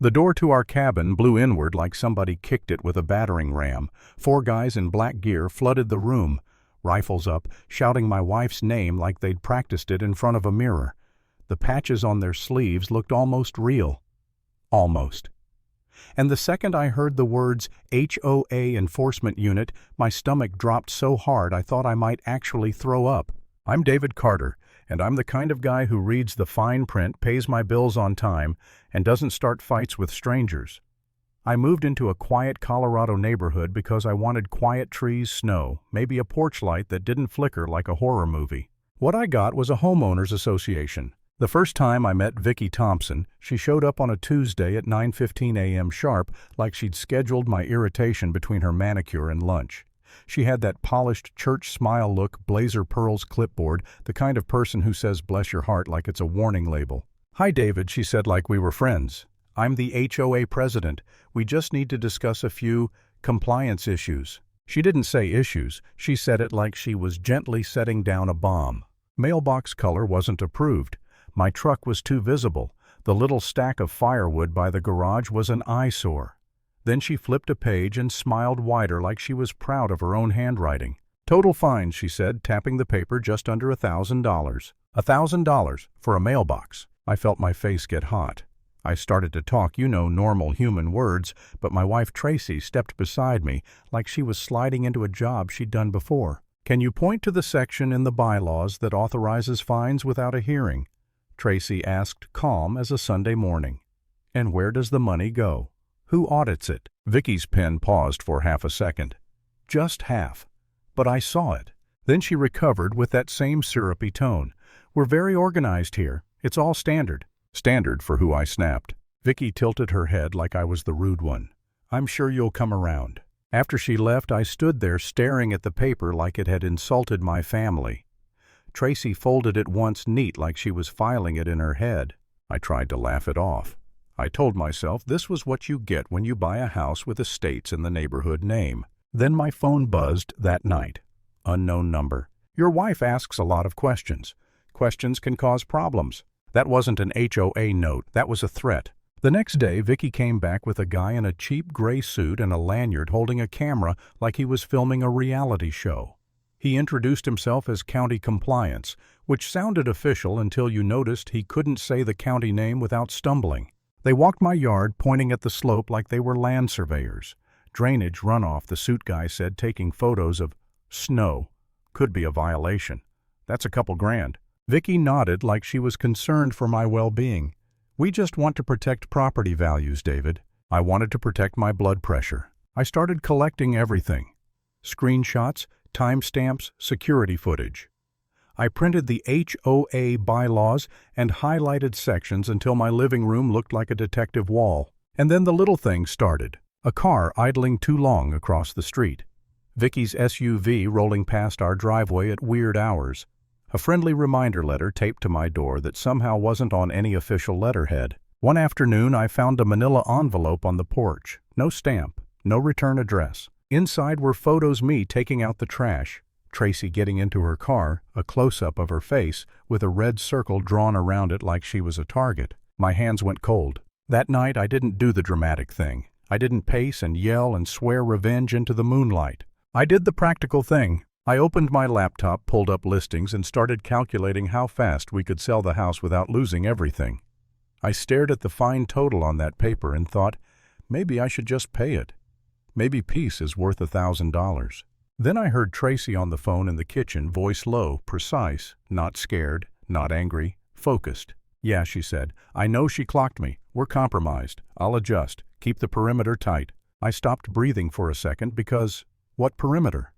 The door to our cabin blew inward like somebody kicked it with a battering ram. 4 guys in black gear flooded the room, rifles up, shouting my wife's name like they'd practiced it in front of a mirror. The patches on their sleeves looked almost real. Almost. And the second I heard the words HOA Enforcement Unit, my stomach dropped so hard I thought I might actually throw up. I'm David Carter, and I'm the kind of guy who reads the fine print, pays my bills on time, and doesn't start fights with strangers. I moved into a quiet Colorado neighborhood because I wanted quiet trees, snow, maybe a porch light that didn't flicker like a horror movie. What I got was a homeowners association. The first time I met Vicki Thompson, she showed up on a Tuesday at 9:15 a.m. sharp like she'd scheduled my irritation between her manicure and lunch. She had that polished church smile look, blazer pearls clipboard, the kind of person who says bless your heart like it's a warning label. "Hi David," she said like we were friends. "I'm the HOA president. We just need to discuss a few compliance issues." She didn't say issues, she said it like she was gently setting down a bomb. Mailbox color wasn't approved. My truck was too visible. The little stack of firewood by the garage was an eyesore. Then she flipped a page and smiled wider like she was proud of her own handwriting. "Total fine," she said, tapping the paper, "just under $1,000. $1,000 for a mailbox." I felt my face get hot. I started to talk, normal human words, but my wife Tracy stepped beside me like she was sliding into a job she'd done before. "Can you point to the section in the bylaws that authorizes fines without a hearing?" Tracy asked, calm as a Sunday morning. "And where does the money go? Who audits it?" Vicki's pen paused for half a second. Just half. But I saw it. Then she recovered with that same syrupy tone. "We're very organized here. It's all standard." Standard for who I snapped. Vicki tilted her head like I was the rude one. "I'm sure you'll come around." After she left, I stood there staring at the paper like it had insulted my family. Tracy folded it once neat like she was filing it in her head. I tried to laugh it off. I told myself this was what you get when you buy a house with estates in the neighborhood name. Then my phone buzzed that night. Unknown number. "Your wife asks a lot of questions. Questions can cause problems." That wasn't an HOA note, that was a threat. The next day, Vicki came back with a guy in a cheap gray suit and a lanyard holding a camera like he was filming a reality show. He introduced himself as County Compliance, which sounded official until you noticed he couldn't say the county name without stumbling. They walked my yard, pointing at the slope like they were land surveyors. Drainage runoff, the suit guy said, taking photos of snow. Could be a violation. That's a couple grand. Vicki nodded like she was concerned for my well-being. "We just want to protect property values, David." I wanted to protect my blood pressure. I started collecting everything. Screenshots, timestamps, security footage. I printed the HOA bylaws and highlighted sections until my living room looked like a detective wall. And then the little things started. A car idling too long across the street. Vicki's SUV rolling past our driveway at weird hours. A friendly reminder letter taped to my door that somehow wasn't on any official letterhead. One afternoon, I found a manila envelope on the porch. No stamp, no return address. Inside were photos me taking out the trash, Tracy getting into her car, a close-up of her face, with a red circle drawn around it like she was a target. My hands went cold. That night, I didn't do the dramatic thing. I didn't pace and yell and swear revenge into the moonlight. I did the practical thing. I opened my laptop, pulled up listings, and started calculating how fast we could sell the house without losing everything. I stared at the fine total on that paper and thought, maybe I should just pay it. Maybe peace is worth $1,000. Then I heard Tracy on the phone in the kitchen, voice low, precise, not scared, not angry, focused. "Yeah," she said. "I know she clocked me. We're compromised. I'll adjust. Keep the perimeter tight." I stopped breathing for a second because, what perimeter?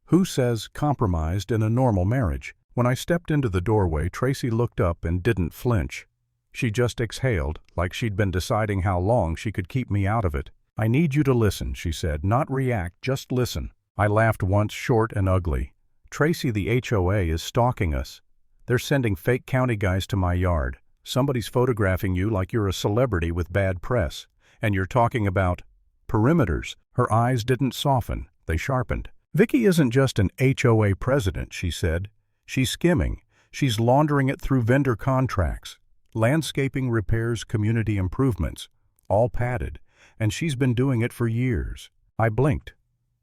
Who says compromised in a normal marriage? When I stepped into the doorway, Tracy looked up and didn't flinch. She just exhaled, like she'd been deciding how long she could keep me out of it. "I need you to listen," she said, "not react, just listen." I laughed once, short and ugly. "Tracy, the HOA is stalking us. They're sending fake county guys to my yard. Somebody's photographing you like you're a celebrity with bad press. And you're talking about perimeters." Her eyes didn't soften, they sharpened. "Vicki isn't just an HOA president," she said. "She's skimming. She's laundering it through vendor contracts. Landscaping repairs, community improvements. all padded, and she's been doing it for years. I blinked.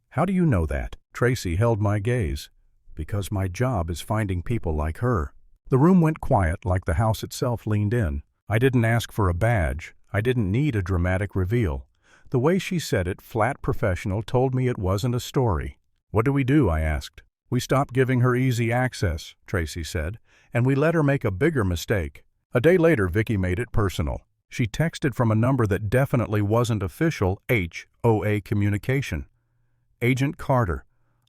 How do you know that? Tracy held my gaze. Because my job is finding people like her. The room went quiet like the house itself leaned in. I didn't ask for a badge. I didn't need a dramatic reveal. The way she said it, flat professional, told me it wasn't a story. What do we do? I asked. We stopped giving her easy access, Tracy said, and we let her make a bigger mistake. A day later, Vicky made it personal. She texted from a number that definitely wasn't official HOA communication. Agent Carter,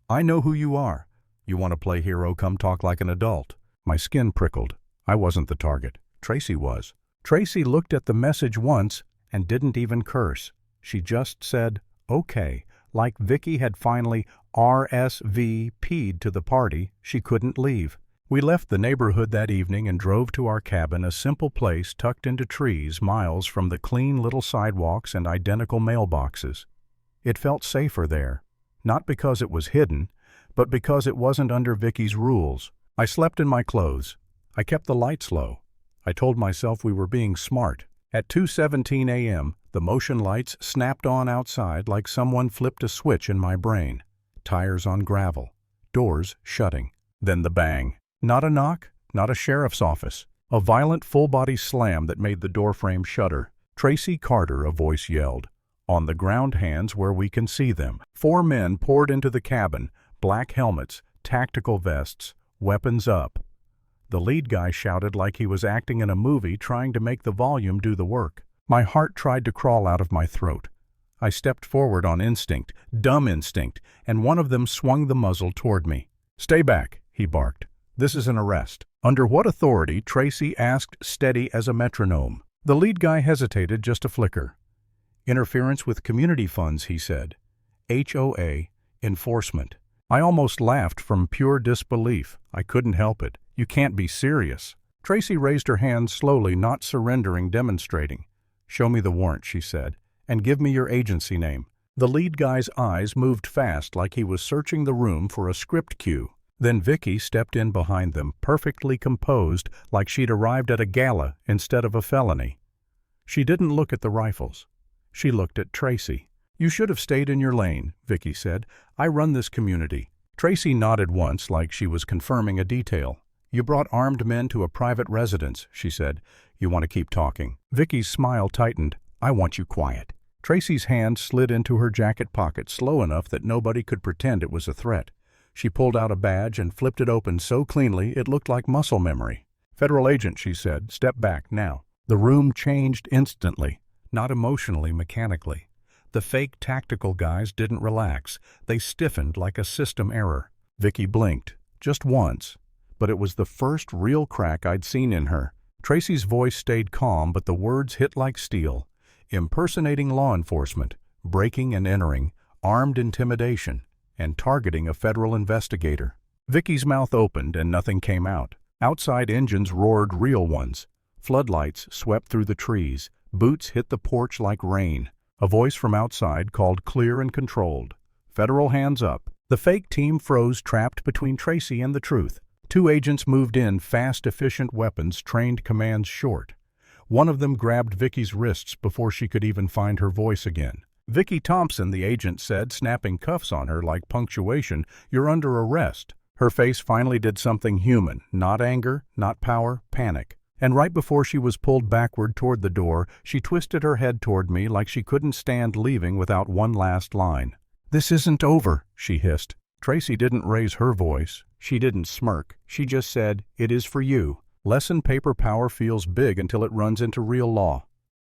I know who you are. You want to play hero, come talk like an adult. My skin prickled. I wasn't the target. Tracy was. Tracy looked at the message once and didn't even curse. She just said, okay, like Vicky had finally RSVP'd to the party she couldn't leave. We left the neighborhood that evening and drove to our cabin, a simple place tucked into trees miles from the clean little sidewalks and identical mailboxes. It felt safer there, not because it was hidden, but because it wasn't under Vicky's rules. I slept in my clothes. I kept the lights low. I told myself we were being smart. At 2:17 a.m., the motion lights snapped on outside like someone flipped a switch in my brain. Tires on gravel. Doors shutting. Then the bang. Not a knock, not a sheriff's office. A violent full-body slam that made the doorframe shudder. Tracy Carter, a voice yelled. On the ground, hands where we can see them. 4 men poured into the cabin, black helmets, tactical vests, weapons up. The lead guy shouted like he was acting in a movie, trying to make the volume do the work. My heart tried to crawl out of my throat. I stepped forward on instinct, dumb instinct, and one of them swung the muzzle toward me. Stay back, he barked. This is an arrest. Under what authority? Tracy asked, steady as a metronome. The lead guy hesitated just a flicker. Interference with community funds, he said. HOA, enforcement. I almost laughed from pure disbelief. I couldn't help it. You can't be serious. Tracy raised her hand slowly, not surrendering, demonstrating. Show me the warrant, she said, and give me your agency name. The lead guy's eyes moved fast like he was searching the room for a script cue. Then Vicky stepped in behind them, perfectly composed, like she'd arrived at a gala instead of a felony. She didn't look at the rifles. She looked at Tracy. You should have stayed in your lane, Vicky said. I run this community. Tracy nodded once like she was confirming a detail. You brought armed men to a private residence, she said. You want to keep talking. Vicky's smile tightened. I want you quiet. Tracy's hand slid into her jacket pocket slow enough that nobody could pretend it was a threat. She pulled out a badge and flipped it open so cleanly it looked like muscle memory. Federal agent, she said. Step back now. The room changed instantly, not emotionally, mechanically. The fake tactical guys didn't relax. They stiffened like a system error. Vicky blinked, just once, but it was the first real crack I'd seen in her. Tracy's voice stayed calm, but the words hit like steel. Impersonating law enforcement, breaking and entering, armed intimidation, and targeting a federal investigator. Vicky's mouth opened and nothing came out. Outside engines roared, real ones. Floodlights swept through the trees. Boots hit the porch like rain. A voice from outside called clear and controlled. Federal hands up. The fake team froze, trapped between Tracy and the truth. 2 agents moved in, fast, efficient weapons, trained commands short. One of them grabbed Vicky's wrists before she could even find her voice again. Vicky Thompson, the agent said, snapping cuffs on her like punctuation, you're under arrest. Her face finally did something human, not anger, not power, panic. And right before she was pulled backward toward the door, she twisted her head toward me like she couldn't stand leaving without one last line. This isn't over, she hissed. Tracy didn't raise her voice. She didn't smirk. She just said, it is for you. Lesson paper power feels big until it runs into real law.